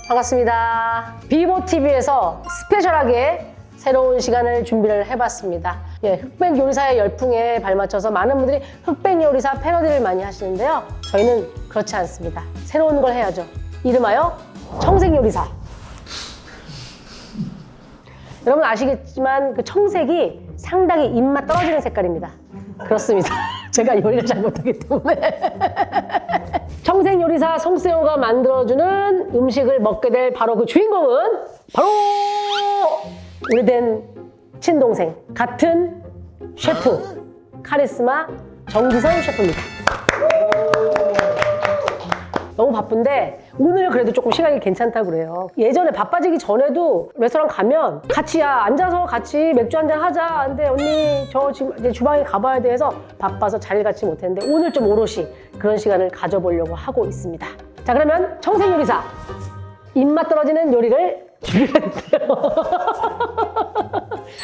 반갑습니다. 비보TV에서 스페셜하게 새로운 시간을 준비를 해봤습니다. 예, 흑백 요리사의 열풍에 발맞춰서 많은 분들이 흑백 요리사 패러디를 많이 하시는데요. 저희는 그렇지 않습니다. 새로운 걸 해야죠. 이름하여 청색 요리사. 여러분 아시겠지만 그 청색이 상당히 입맛 떨어지는 색깔입니다. 그렇습니다. 제가 요리를 잘 못하기 때문에. 청색 요리사 송세호가 만들어주는 음식을 먹게 될 바로 그 주인공은 바로 오래된 친동생, 같은 셰프, 카리스마 정지선 셰프입니다. 너무 바쁜데 오늘 그래도 조금 시간이 괜찮다고 그래요. 예전에 바빠지기 전에도 레스토랑 가면 같이 앉아서 같이 맥주 한잔 하자. 근데 언니 저 지금 이제 주방에 가봐야 돼 해서 바빠서 자리를 갖지 못했는데 오늘 좀 오롯이 그런 시간을 가져보려고 하고 있습니다. 자, 그러면 청색 요리사 입맛 떨어지는 요리를 준비를 했대요.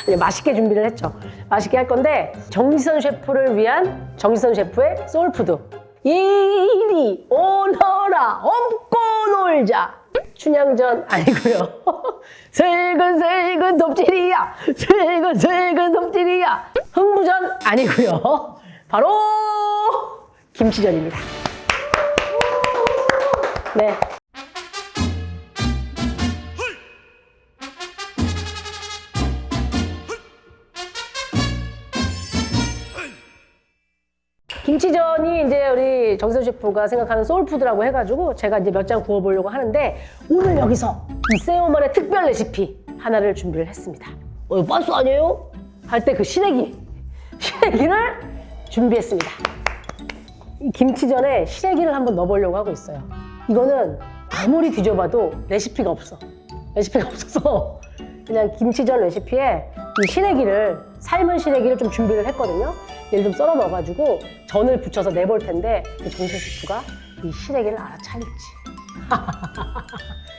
아니, 맛있게 준비를 했죠. 맛있게 할 건데 정지선 셰프를 위한 정지선 셰프의 소울푸드. 이리 오너라 업고 놀자. 춘향전 아니고요. 슬근슬근 톱질이야. 슬근슬근 톱질이야. 흥부전 아니고요. 바로 김치전입니다. 네. 김치전이 이제 우리 정지선 셰프가 생각하는 소울푸드라고 해가지고 제가 이제 몇 장 구워보려고 하는데 오늘 여기서 이 세오만의 특별 레시피 하나를 준비를 했습니다. 이거 빤스 아니에요? 할 때 그 시래기를 준비했습니다. 이 김치전에 시래기를 한번 넣어보려고 하고 있어요. 이거는 아무리 뒤져봐도 레시피가 없어. 레시피가 없어서 그냥 김치전 레시피에 이 시래기를, 삶은 시래기를 좀 준비를 했거든요. 얘를 좀 썰어 넣어가지고 전을 부쳐서 내볼 텐데 정지선 셰프가 이 시래기를 알아차릴지.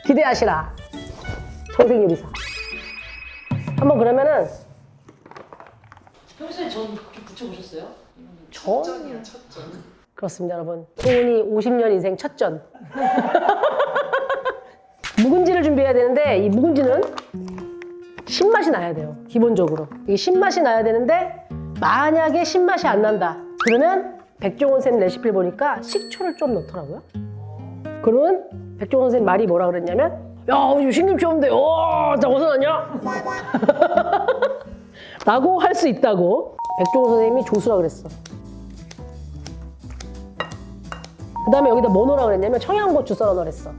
기대하시라. 청색 요리사. 한번 그러면은 평소에 전 그렇게 부쳐보셨어요? 첫전이야, 첫전. 그렇습니다, 여러분. 소은이 50년 인생 첫전. 묵은지를 준비해야 되는데 이 묵은지는 신맛이 나야 돼요, 기본적으로. 이게 신맛이 나야 되는데 만약에 신맛이 안 난다 그러면 백종원 쌤 레시피를 보니까 식초를 좀 넣더라고요. 그러면 백종원 쌤 말이 뭐라 그랬냐면 야, 지금 신김치 없는데 자 어디서 났냐? 라고 할 수 있다고 백종원 선생님이 조수라 그랬어. 그 다음에 여기다 뭐 넣으라 그랬냐면 청양고추 썰어 넣으랬어.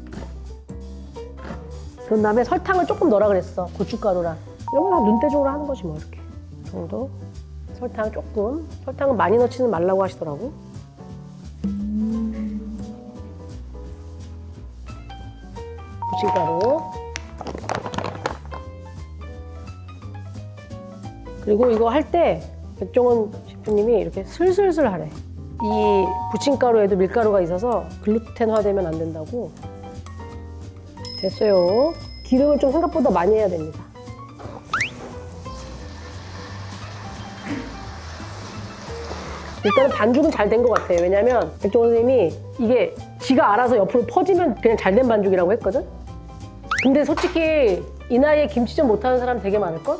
그런 다음에 설탕을 조금 넣으라 그랬어. 고춧가루랑. 이런 거 눈대중으로 하는 거지 뭐. 이렇게 정도. 설탕 조금. 설탕은 많이 넣지는 말라고 하시더라고. 고춧가루. 그리고 이거 할 때 백종원 셰프님이 이렇게 슬슬슬 하래. 이 부침가루에도 밀가루가 있어서 글루텐화되면 안 된다고. 됐어요. 기름을 좀 생각보다 많이 해야 됩니다. 일단은 반죽은 잘 된 것 같아요. 왜냐면 백종원 선생님이 이게 지가 알아서 옆으로 퍼지면 그냥 잘 된 반죽이라고 했거든? 근데 솔직히 이 나이에 김치전 못하는 사람 되게 많을걸?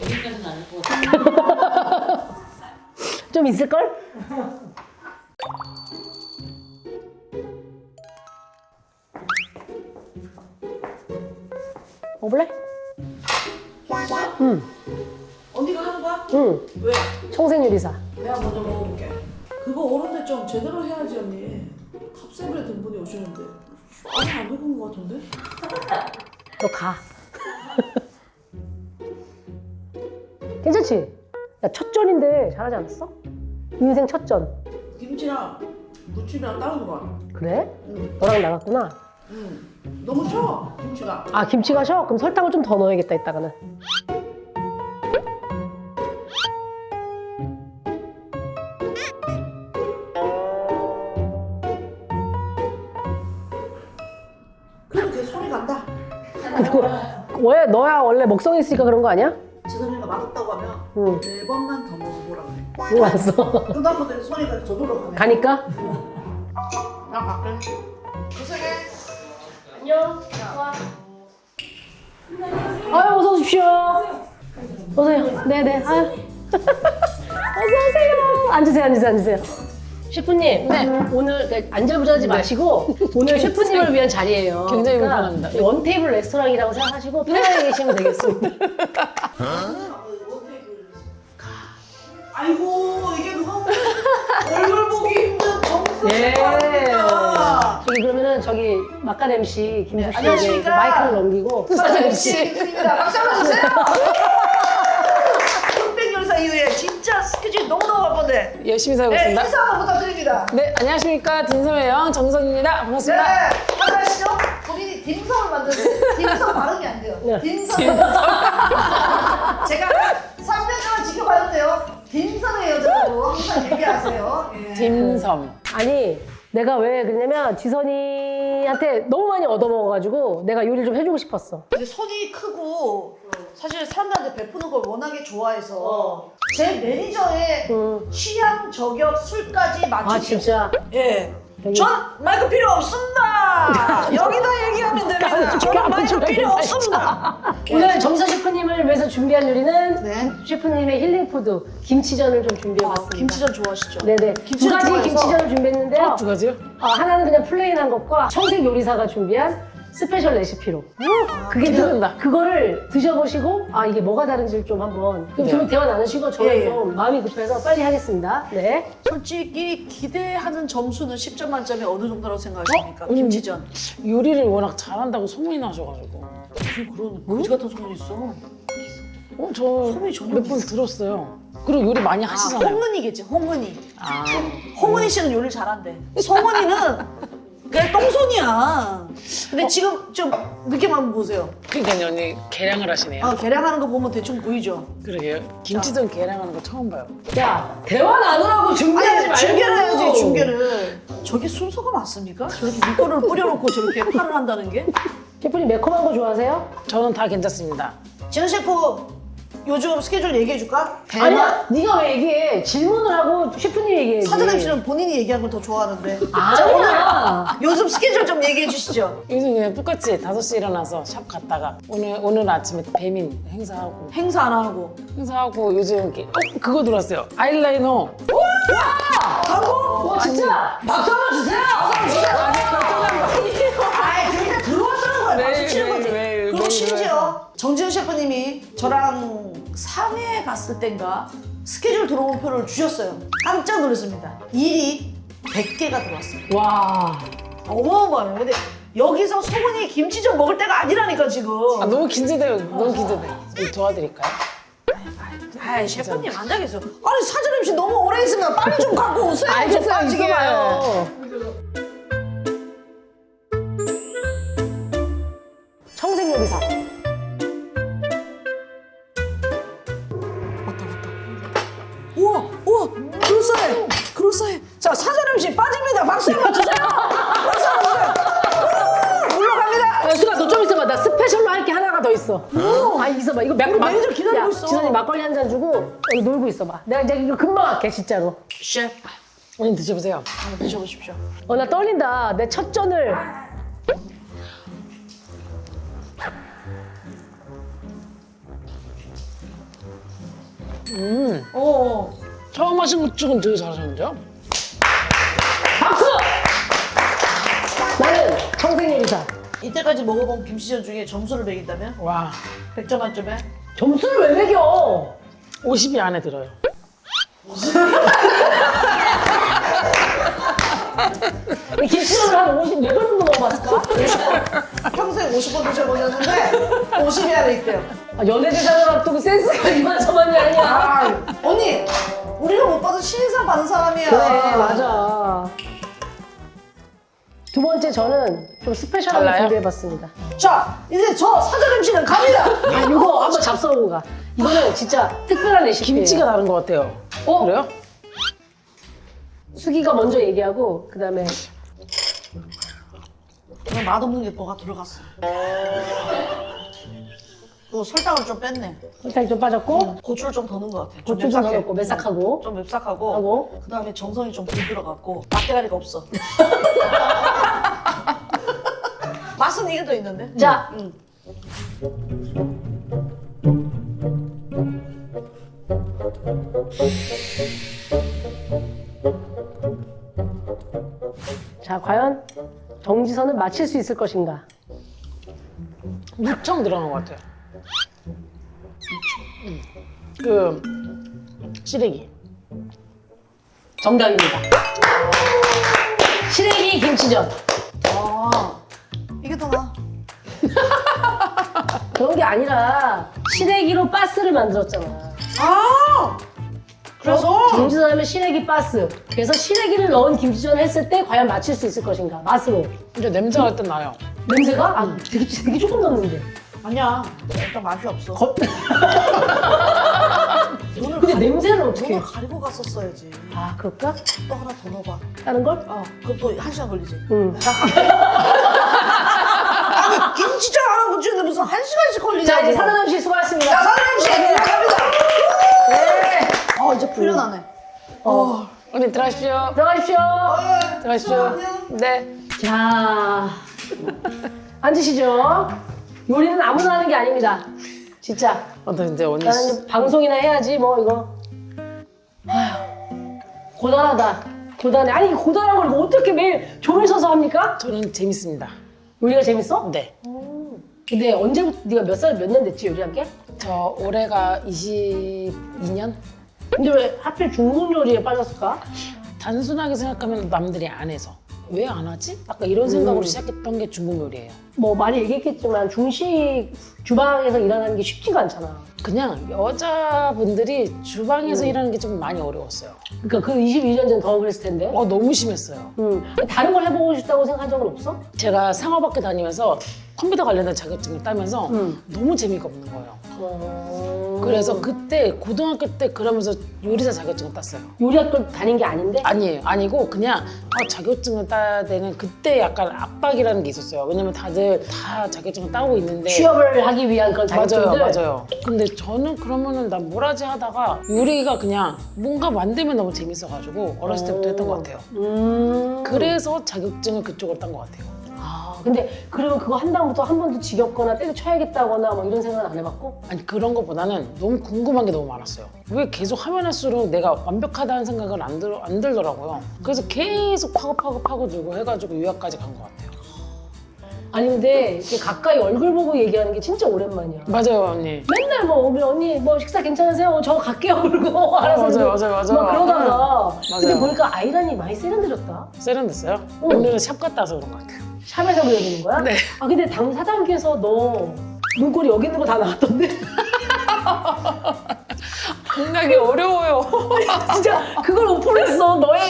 여기까지는 아닐 것 같아요. 좀 있을걸? 먹을래? 응. 언니가 하는 거야? 응. 왜? 청색 요리사. 내가 먼저 먹어볼게. 그거 어른데 좀 제대로 해야지 언니. 탑세븐에 든 분이 오시는데 아니 안 익은 것 같은데? 너 가. 괜찮지? 야, 첫 전인데 잘하지 않았어? 인생 첫 전. 김치랑 부침이랑 다른 거야. 그래? 응. 너랑 나갔구나. 응. 너무 셔 김치가. 아, 김치가 셔? 그럼 설탕을 좀 더 넣어야겠다, 이따가는. 그래도 걔 손이 간다. 왜? 너야 원래 먹성이 있으니까 그런 거 아니야? 지선이가 맛없다고 하면 응. 4번만 더 먹어보라 그래. 응, 알았어. 그다음부터 손이가 저절로 가네. 가니까? 나 갈게. 고생해. 안녕. 와. 아유, 어서 오십시오. 어서요. 네네. 아유. 어서 오세요. 앉으세요. 셰프님, 오늘 안절부절하지 마시고 오늘 셰프님을 위한 자리예요. 굉장히 불편합니다. 원테이블 레스토랑이라고 생각하시고 편하게 계시면 되겠습니다. 아이고 이게 누가 보면 얼굴 보기 힘든 예. 정수입니다. 저기 그러면은 저기 막간 MC 김수 씨에게 안녕하십니까. 마이크를 넘기고 막간 MC입니다. 박수 한번 주세요. 흑백 열사 이후에 진짜 스케줄이 너무너무 바쁜데 열심히 살고 네, 있습니다. 인사 한번 부탁드립니다. 네, 안녕하십니까. 딘섬의 영 정선입니다. 반갑습니다. 네, 하시죠. 본인이 딤섬을 만드는 딤섬 발음이 안 돼요. 네. 딤섬. 제가 3년 동안 지켜봤는데요. 딤섬의 여자라고 항상 얘기하세요. 예. 딤섬. 아니 내가 왜 그러냐면 지선이한테 너무 많이 얻어먹어가지고 내가 요리를 좀 해주고 싶었어. 근데 손이 크고 사실 사람들한테 베푸는 걸 워낙에 좋아해서 제 매니저의 취향 저격 술까지 맞추죠. 아 진짜? 예. 되게- 전 마이크 필요 없습니다. 여기다 얘기하면 됩니다. 저는 마이크 필요 없습니다. 오늘 정서 셰프님을 위해서 준비한 요리는 네. 셰프님의 힐링푸드 김치전을 좀 준비해봤습니다. 김치전 좋아하시죠? 네네. 두 김치전 가지 좋아해서 김치전을 준비했는데요. 두 가지요? 하나는 그냥 플레인한 것과 청색 요리사가 준비한 스페셜 레시피로. 그게 기대된다. 그거를 드셔보시고 이게 뭐가 다른지를 좀 한번 그럼 네. 좀 대화 나누시고 저는 예, 예. 좀 마음이 급해서 빨리 하겠습니다. 네. 솔직히 기대하는 점수는 10점 만점에 어느 정도라고 생각하십니까? 김치전. 요리를 워낙 잘한다고 소문이 나셔가지고. 무슨 그런 거지 같은 소문이 있어. 저 소문이 전혀 몇 번 들었어요. 그리고 요리 많이 하시잖아요. 홍은이겠지, 홍은이. 아, 홍은이 씨는 요리를 잘한대. 송은이는 그냥 똥손이야. 근데 지금 좀 느낌 한번 보세요. 그러니까 언니 계량을 하시네요. 계량하는 거 보면 대충 보이죠? 그러게요. 김치전 계량하는 거 처음 봐요. 야 대화 나누라고 준비하지 말고. 중계를 해야지, 중계를. 저게 순서가 맞습니까? 저렇게 밑거를 뿌려놓고 저렇게 팔을 한다는 게? 셰프님 매콤한 거 좋아하세요? 저는 다 괜찮습니다. 지현 셰프 요즘 스케줄 얘기해줄까? 아니야 네가 왜 얘기해. 질문을 하고 셰프님 얘기해. 사전 MC는 본인이 얘기하는 걸 더 좋아하는데. 아니야. 요즘 스케줄 좀 얘기해 주시죠. 요즘 그냥 똑같이 5시에 일어나서 샵 갔다가 오늘 아침에 배민 행사하고 행사 안 하고. 요즘 이렇게 그거 들어왔어요. 아이라이너. 하고? 와 진짜 박수 한번 주세요. 아이, 그러니까 들어왔다는 거야. 박수 치는 거지. 매일, 그리고 매일 심지어 정지현 셰프님이 저랑 상해에 갔을 땐가 스케줄 들어온 표를 주셨어요. 깜짝 놀랐습니다. 일이 100개가 들어왔어요. 와. 어마어마해요. 근데 여기서 소문이 김치전 먹을 때가 아니라니까 지금. 너무 긴장돼요. 너무 긴장돼. 좀 도와드릴까요? 아이 셰프님 앉아 계세요. 아니 사전 MC 너무 오래 있으면 빨리 좀 갖고 오세요. 좀 빠지게. 있어봐요. 청색 요리사. 왔다. 우와 그럴싸해. 그럴싸해. 자 사전 MC 빠집니다. 박수 한번 주세요. 박수 한번 주세요. 우, 물러갑니다. 야, 수가 너 좀 있어봐. 나 스페셜로 할 게 하나가 더 있어. 있어봐. 이거 매니저 기다리고 있어. 지선이 막걸리 한 잔 주고 여기 놀고 있어봐. 내가 이제 이거 금방 할게 진짜로. 셰프 언니 드셔보세요. 한번 드셔보십시오. 나 떨린다. 내 첫 전을. 처음 하신 것 중은 되게 잘하셨는데요? 박수! 나는 청색 요리사. 이때까지 먹어본 김치전 중에 점수를 매긴다면? 와, 100점 만점에? 점수를 왜 매겨? 50이 안에 들어요. 이 김치전을 한 50 몇 번 정도 먹어봤을까? 평소에 50번 드셔보셨는데 50이 안에 있대요. 연예대상을 앞두고 센스가 이만저만이 아니야. 언니! 우리가 못 받은 신인상 받은 사람이야. 그래 맞아. 두 번째 저는 좀 스페셜하게 달라요? 준비해봤습니다. 자, 이제 저 사전 MC는 갑니다. 이거 한번 잡숴보고 가. 이거는 진짜 특별한 레시피예요. 김치가 다른 것 같아요. 그래요? 수기가 먼저 얘기하고 그다음에 그럼 맛없는 게 뭐가 들어갔어. 또 설탕을 좀 뺐네. 설탕이 좀 빠졌고 고추를 좀 더 넣은 것 같아. 좀 고추 좀 맵싹해. 넣었고 맵싹하고 좀 맵싹하고. 하고. 그 다음에 정성이 좀 덜 들어갔고 맛대가리가 없어. 맛은 맛은 이게 더 있는데? 자. 자, 과연 정지선은 맞힐 수 있을 것인가? 무청 들어간 것 같아요. 그 시래기. 정답입니다. 시래기 김치전. 아, 이게 더 나아. 그런 게 아니라 시래기로 바스를 만들었잖아. 아! 그래서? 정지선 하면 시래기 바스. 그래서 시래기를 넣은 김치전을 했을 때 과연 맞힐 수 있을 것인가? 맛으로. 이제 냄새가 일단 나요. 냄새가? 아, 되게 조금 넣는데. 아니야. 일단 맛이 없어. 근데 냄새는 어떻게? 눈을 가리고 갔었어야지. 아, 그럴까? 또 하나 더 넣어봐. 다른 걸? 그럼 또 1시간 걸리지. 응. 아니, 김치전 하나 붙이는데 무슨 1시간씩 걸리냐. 자, 이제 사랑남 씨 수고하셨습니다. 자, 사장님 씨, 시작합니다. 네. 이제 풀려나네. 언니 들어가십시오. 들어가십시오. 들어가십시오. 네. 자, 앉으시죠. 요리는 아무나 하는 게 아닙니다. 진짜. 이제 언니 나는 방송이나 해야지, 뭐, 이거. 아휴, 고단하다. 고단해. 아니, 고단한 걸 이거 어떻게 매일 종일 서서 합니까? 저는 재밌습니다. 요리가 재밌어? 네. 근데 언제부터, 네가 몇 살, 몇 년 됐지, 요리한 게? 저 올해가 22년? 근데 왜 하필 중국 요리에 빠졌을까? 단순하게 생각하면 남들이 안 해서 왜 안 하지? 아까 이런 생각으로 시작했던 게 중국 요리예요. 뭐 많이 얘기했겠지만 중식 주방에서 일하는 게 쉽지가 않잖아. 그냥 여자분들이 주방에서 일하는 게 좀 많이 어려웠어요. 그러니까 그 22년 전 더 그랬을 텐데. 너무 심했어요. 다른 걸 해보고 싶다고 생각한 적은 없어? 제가 상업학교 다니면서 컴퓨터 관련된 자격증을 따면서 너무 재미가 없는 거예요. 그래서 그때 고등학교 때 그러면서 요리사 자격증을 땄어요. 요리학교 다닌 게 아닌데? 아니에요. 아니고 그냥 자격증을 따야 되는 그때 약간 압박이라는 게 있었어요. 왜냐면 다들 다 자격증을 따고 있는데 취업을 하기 위한 그런 자격증들? 맞아요. 근데 저는 그러면은 난 뭘 하지 하다가 요리가 그냥 뭔가 만들면 너무 재밌어가지고 어렸을 때부터 했던 것 같아요. 그래서 자격증을 그쪽으로 딴 것 같아요. 근데 그러면 그거 한 다음부터 한 번도 지겹거나 때려쳐야겠다거나 뭐 이런 생각은 안 해봤고? 아니 그런 것보다는 너무 궁금한 게 너무 많았어요. 왜 계속 하면 할수록 내가 완벽하다는 생각을 안 들더라고요. 그래서 계속 파고들고 해가지고 유학까지 간 것 같아요. 아니 근데 이렇게 가까이 얼굴 보고 얘기하는 게 진짜 오랜만이야. 맞아요 언니. 맨날 뭐 오면 언니 뭐 식사 괜찮으세요? 저 갈게요 그러고 알아서 맞아요. 막 그러다가 근데 맞아요. 보니까 아이란이 많이 세련되졌다. 세련됐어요? 오늘은 샵 갔다 와서 그런 것 같아요. 샵에서 그려주는 거야? 네. 아 근데 당 사장님께서 너 눈꼬리 여기 있는 거 다 나왔던데? 생각이 어려워요. 진짜 그걸 오픈했어. 너의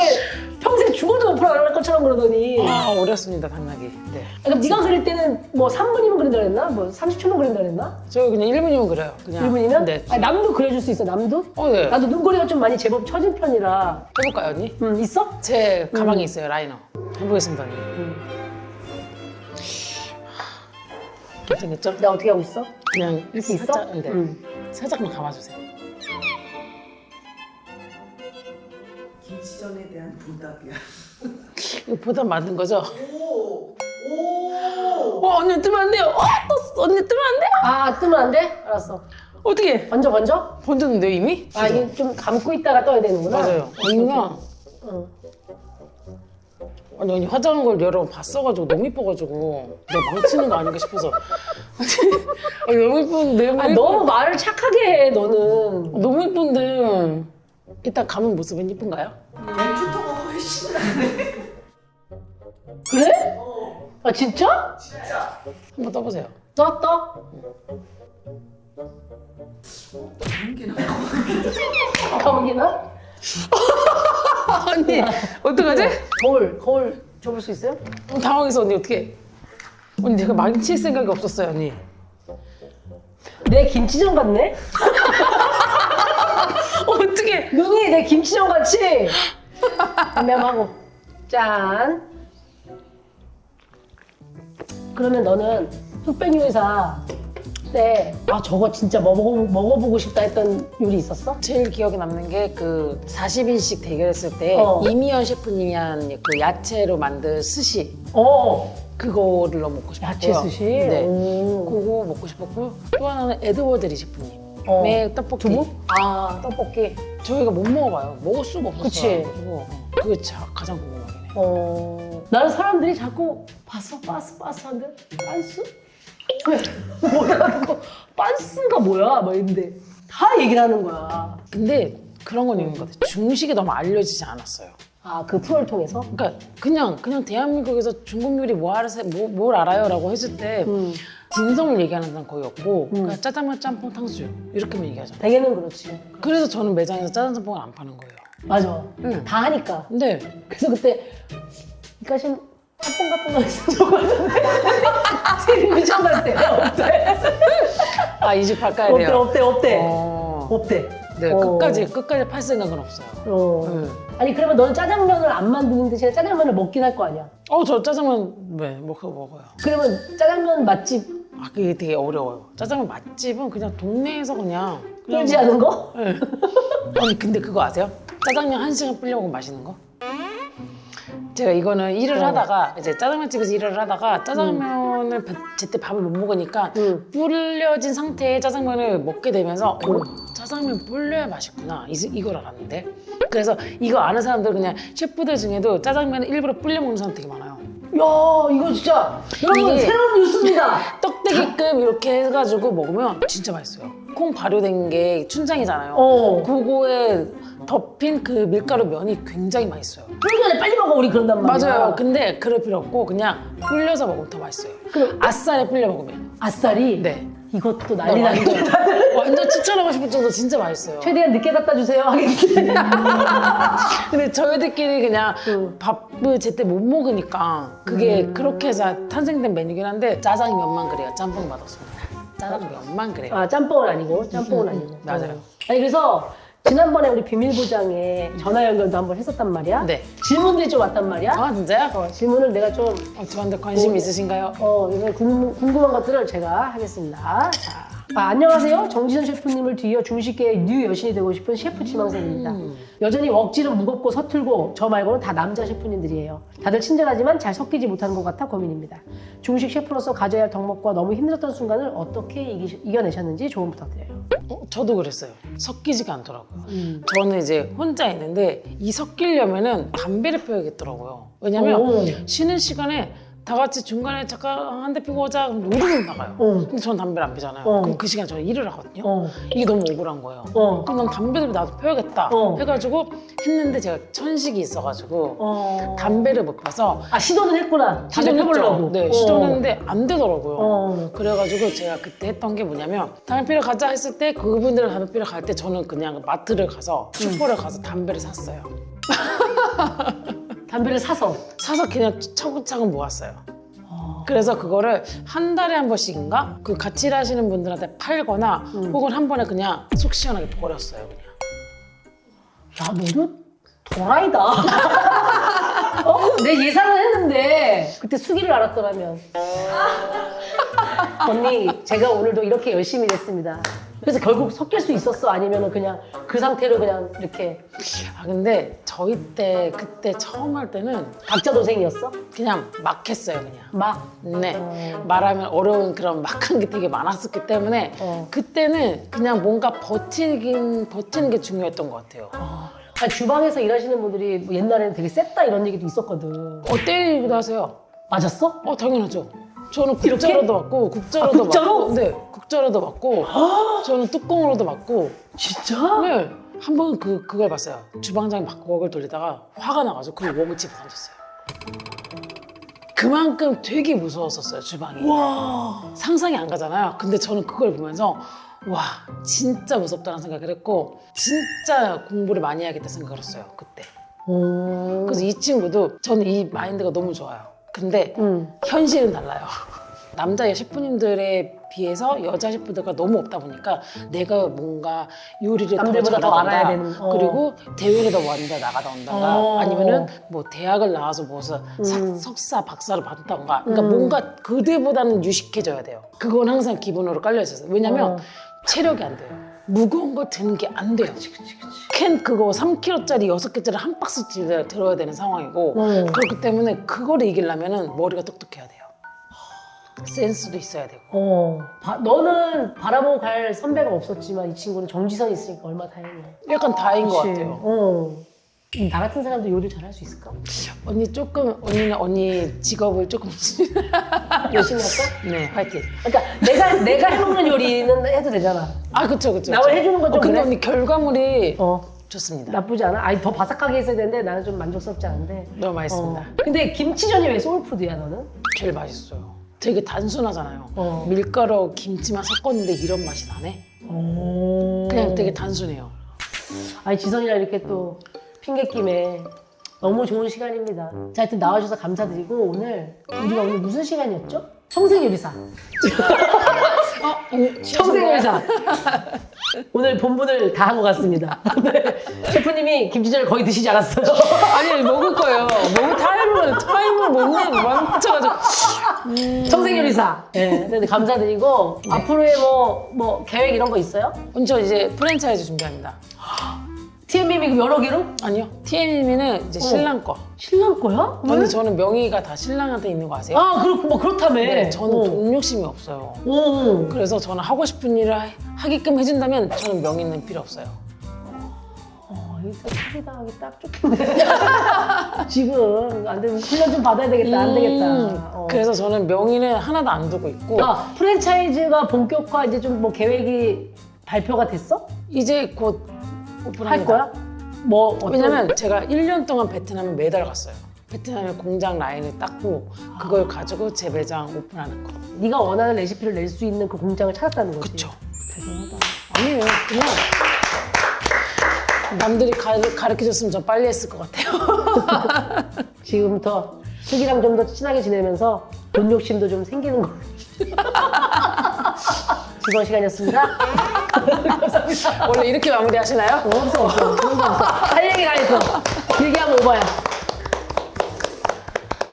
평생 죽어도 오픈 안 할 것처럼 그러더니. 어렵습니다 당나귀. 네. 그럼 네가 그릴 때는 뭐 3분이면 그린다 그랬나? 뭐 30초면 그린다 그랬나? 저 그냥 1분이면 그래요. 그냥. 1분이면? 네. 아니, 남도 그려줄 수 있어, 남도? 네. 나도 눈꼬리가 좀 많이 제법 처진 편이라. 해볼까요 언니? 있어? 제 가방에 있어요 라이너. 해보겠습니다 언니. 괜찮겠죠? 내가 어떻게 하고 있어? 그냥 이렇게 있어? 살짝, 네. 살짝만 감아주세요. 김치전에 대한 보답이야. 이거 보답 맞는 거죠? 오! 언니 뜨면 안 돼요. 언니 뜨면 안 돼? 아, 뜨면 안 돼? 알았어. 어떻게? 번져? 번졌는데 이미? 아, 이게 좀 감고 있다가 떠야 되는구나. 맞아요. 언니가 언니 화장한 걸 여러 번 봤어가지고 너무 이뻐가지고 내가 망치는 거 아닌가 싶어서 아니, 너무 이쁜데 아니, 너무 말을 착하게 해, 너는. 너무 이쁜데 이따 감은 모습은 이쁜가요? 멘트토가 훨씬 나네. 그래? 아, 진짜? 진짜. 한번 떠보세요. 떠? 다른 게 나아. 가보기나? 언니 어떡하지? 거울 줘볼 수 있어요? 당황해서 언니 어떻게? 언니 제가 망칠 생각이 없었어요 언니. 내 김치전 같네? 어떻게? 눈이 내 김치전 같이? 담배하고 짠. 그러면 너는 흑백 요리사 때 아 저거 진짜 먹어보고 싶다 했던 요리 있었어? 제일 기억에 남는 게 그 40인씩 대결했을 때 어. 이미연 셰프님이 한 그 야채로 만든 스시 그거를 너무 먹고 싶었고요. 야채 스시? 네. 오. 그거 먹고 싶었고 또 하나는 에드워드 리셰프님의 떡볶이. 두부? 아, 떡볶이. 저희가 못 먹어봐요. 먹을 수가 없었어요. 그치. 그래가지고 그게 가장 궁금하긴 해요. 나는 사람들이 자꾸 봤어? 빠스 한데? 빤스? 왜? 뭐야, 그거. 빤스가 뭐야? 막 이런데. 다 얘기를 하는 거야. 근데 그런 건 있는 것 같아요. 중식이 너무 알려지지 않았어요. 아, 그 프로를 통해서? 그러니까 그냥 대한민국에서 중국 요리 뭘 알아요? 라고 했을 때 진성을 얘기하는 사람 거의 없고 그냥 짜장면, 짬뽕, 탕수육 이렇게만 얘기하잖아요. 대개는 그렇지. 그래서 저는 매장에서 짜장 짬뽕을 안 파는 거예요. 맞아. 응. 다 하니까. 근데 그래서 그때 이까신 짬뽕 같은 거 있어서 그러는데 텔레비전 갈 때 어때? 이 집 바꿔야 돼요. 없대. 어. 없대. 네, 어. 끝까지 팔 생각은 없어요. 응. 아니 그러면 너는 짜장면을 안 만드는 대신에 짜장면을 먹긴 할 거 아니야? 저 짜장면 먹어요. 그러면 짜장면 맛집 그게 되게 어려워요. 짜장면 맛집은 그냥 동네에서 그냥 끌지 않은 거? 네. 아니 근데 그거 아세요? 짜장면 1시간 불려먹으면 맛있는 거? 제가 이거는 일을 하다가 이제 짜장면집에서 일을 하다가 짜장면을 제때 밥을 못 먹으니까 불려진 상태의 짜장면을 먹게 되면서 짜장면 불려야 맛있구나 이걸 알았는데 그래서 이거 아는 사람들 그냥 셰프들 중에도 짜장면을 일부러 불려 먹는 사람 되게 많아요. 야 이거 진짜 여러분 이게- 새로운 뉴스입니다. 떡대기끔 이렇게 해가지고 먹으면 진짜 맛있어요. 콩 발효된 게 춘장이잖아요. 그거에 덮인 그 밀가루 면이 굉장히 맛있어요. 불기 전에 빨리 먹어 우리 그런단 말이야. 맞아요. 근데 그럴 필요 없고 그냥 불려서 먹으면 더 맛있어요. 그럼- 아싸리 불려 먹으면. 아싸리? 네. 이것도 난리 나겠다. 완전 추천하고 싶을 정도 진짜 맛있어요. 최대한 늦게 갖다 주세요 하겠지. 근데 저희들끼리 그냥 밥을 제때 못 먹으니까 그게 그렇게 해서 탄생된 메뉴긴 한데 짜장면만 그래요. 짬뽕 맛없습니다. 짜장면만 그래요. 아 짬뽕은 아니고 짬뽕은 아니고. 맞아요. 아니 그래서 지난번에 우리 비밀보장에 전화 연결도 한번 했었단 말이야. 네. 질문들이 좀 왔단 말이야. 아 진짜요? 질문을 내가 좀 저한테 관심 있으신가요? 요새 궁금한 것들을 제가 하겠습니다. 자, 안녕하세요. 정지선 셰프님을 뒤이어 중식계의 뉴 여신이 되고 싶은 셰프 지망생입니다. 여전히 억지로 무겁고 서툴고 저 말고는 다 남자 셰프님들이에요. 다들 친절하지만 잘 섞이지 못하는 것 같아 고민입니다. 중식 셰프로서 가져야 할 덕목과 너무 힘들었던 순간을 어떻게 이겨내셨는지 조언 부탁드려요. 저도 그랬어요. 섞이지가 않더라고요. 저는 이제 혼자 있는데 이 섞이려면은 담배를 피워야겠더라고요. 왜냐면 오. 쉬는 시간에 다 같이 중간에 잠깐 한 대 피고 오자 그럼 우르르 나가요. 근데 전 담배를 안 피잖아요. 그럼 그 시간에 저는 일을 하거든요. 이게 너무 억울한 거예요. 그럼 난 담배를 나도 피워야겠다 해가지고 했는데 제가 천식이 있어가지고 담배를 못 펴서 아 시도는 했구나. 담배 시도는 펴보려고. 했죠. 네, 시도는 했는데 안 되더라고요. 어. 그래가지고 제가 그때 했던 게 뭐냐면 담배 피러 가자 했을 때 그분들은 담배 피러 갈 때 저는 그냥 마트를 가서 슈퍼를 가서 담배를 샀어요. 담배를 사서. 그냥 차근차근 모았어요. 그래서 그거를 한 달에 한 번씩인가 그 같이 일하시는 분들한테 팔거나 혹은 한 번에 그냥 속 시원하게 버렸어요. 그냥. 야, 너도 도라이다. 내 예상은 했는데 그때 수기를 알았더라면. 언니, 제가 오늘도 이렇게 열심히 했습니다. 그래서 결국 섞일 수 있었어? 아니면 그냥 그 상태로 그냥 이렇게 근데 저희 때 그때 처음 할 때는 각자 도생이었어? 그냥 막 했어요. 그냥. 막? 네. 말하면 어려운 그런 막한 게 되게 많았었기 때문에 그때는 그냥 뭔가 버티는 게 중요했던 것 같아요. 아니, 주방에서 일하시는 분들이 뭐 옛날에는 되게 셌다 이런 얘기도 있었거든. 때리기도 하세요. 맞았어? 당연하죠. 저는 국자로도 맞고 국자로도 아, 국자로? 맞고 네, 국자로도 맞고 저는 뚜껑으로도 맞고 진짜? 네. 한 번은 그걸 봤어요. 주방장이 막 웍을 돌리다가 화가 나가지고 그 웍을 집어 던졌어요. 그만큼 되게 무서웠었어요, 주방이. 와. 상상이 안 가잖아요. 근데 저는 그걸 보면서 와, 진짜 무섭다는 생각을 했고 진짜 공부를 많이 해야겠다 생각을 했어요, 그때. 그래서 이 친구도 저는 이 마인드가 너무 좋아요. 근데 현실은 달라요. 남자 셰프님들에 비해서 여자 셰프들과 너무 없다 보니까 내가 뭔가 요리를 남들보다 더 잘하던가, 알아야 되는. 그리고 대회를 더 먼저 나가다 온다가 아니면은 뭐 대학을 나와서 무슨 석사, 박사를 받았다던가 그러니까 뭔가 그들보다는 유식해져야 돼요. 그건 항상 기본으로 깔려 있었어요. 왜냐면 체력이 안 돼요. 무거운 거 드는 게 안 돼요. 캔 그거 3kg짜리 6개짜리 한 박스씩 들어야 되는 상황이고 그렇기 때문에 그거를 이기려면 머리가 똑똑해야 돼요. 센스도 있어야 되고. 너는 바라보고 갈 선배가 없었지만 이 친구는 정지선이 있으니까 얼마나 다행이야. 약간 다인 것 그치? 같아요. 나 같은 사람도 요리를 잘할 수 있을까? 언니는 언니 직업을 조금 열심히 할까? 네, 화이팅. 그러니까 내가 해먹는 요리는 해도 되잖아. 아, 그쵸. 남을 해주는 건 좀 근데 그래? 언니 결과물이 좋습니다. 나쁘지 않아? 아니 더 바삭하게 했어야 되는데 나는 좀 만족스럽지 않은데. 너무 맛있습니다. 근데 김치전이 왜 소울푸드야 너는? 제일 맛있어요. 되게 단순하잖아요. 어. 밀가루, 김치만 섞었는데 이런 맛이 나네? 그냥 되게 단순해요. 아니 지선이랑 이렇게 또 핑계김에 너무 좋은 시간입니다. 자, 하여튼 나와주셔서 감사드리고 우리가 오늘 무슨 시간이었죠? 청생요리사. 청생요리사. 오늘 본분을 다 한 것 같습니다. 네. 셰프님이 김치전을 거의 드시지 않았어요. 아니, 먹을 거예요. 먹을 타임을 못 맞춰가지고. 청생요리사. 네, 네, 감사드리고 앞으로의 뭐 계획 이런 거 있어요? 언니 저 이제 프랜차이즈 준비합니다. TMBB 여러 개로? 아니요. TM이는 이제 신랑 거. 신랑 거야? 언니 저는 명의가 다 신랑한테 있는 거 아세요? 아, 그렇다며. 네, 저는 돈 욕심이 없어요. 오. 그래서 저는 하고 싶은 일을 하게끔 해준다면 저는 명의는 필요 없어요. 이거 사기당하기 딱 좋겠네. 지금 안 되면 훈련 좀 받아야 되겠다. 안 되겠다. 그래서 저는 명의는 하나도 안 두고 있고 프랜차이즈가 본격화 이제 좀 뭐 계획이 발표가 됐어? 이제 곧 오픈합니다. 할 거야? 뭐 어떤... 왜냐면 제가 1년 동안 베트남을 매달 갔어요. 베트남에 공장 라인을 닦고 그걸 가지고 제 매장 오픈하는 거. 네가 원하는 레시피를 낼 수 있는 그 공장을 찾았다는 거지. 그쵸. 대단하다. 아니에요. 그냥 남들이 가르쳐줬으면 저 빨리 했을 것 같아요. 지금부터 슬기랑 좀 더 친하게 지내면서 돈 욕심도 좀 생기는 걸로. 즐거운 시간이었습니다. 감사합니다. 원래 이렇게 마무리하시나요? 없어. 그런 거 없어. 할 얘기가 있어. 길게 하면 오버야.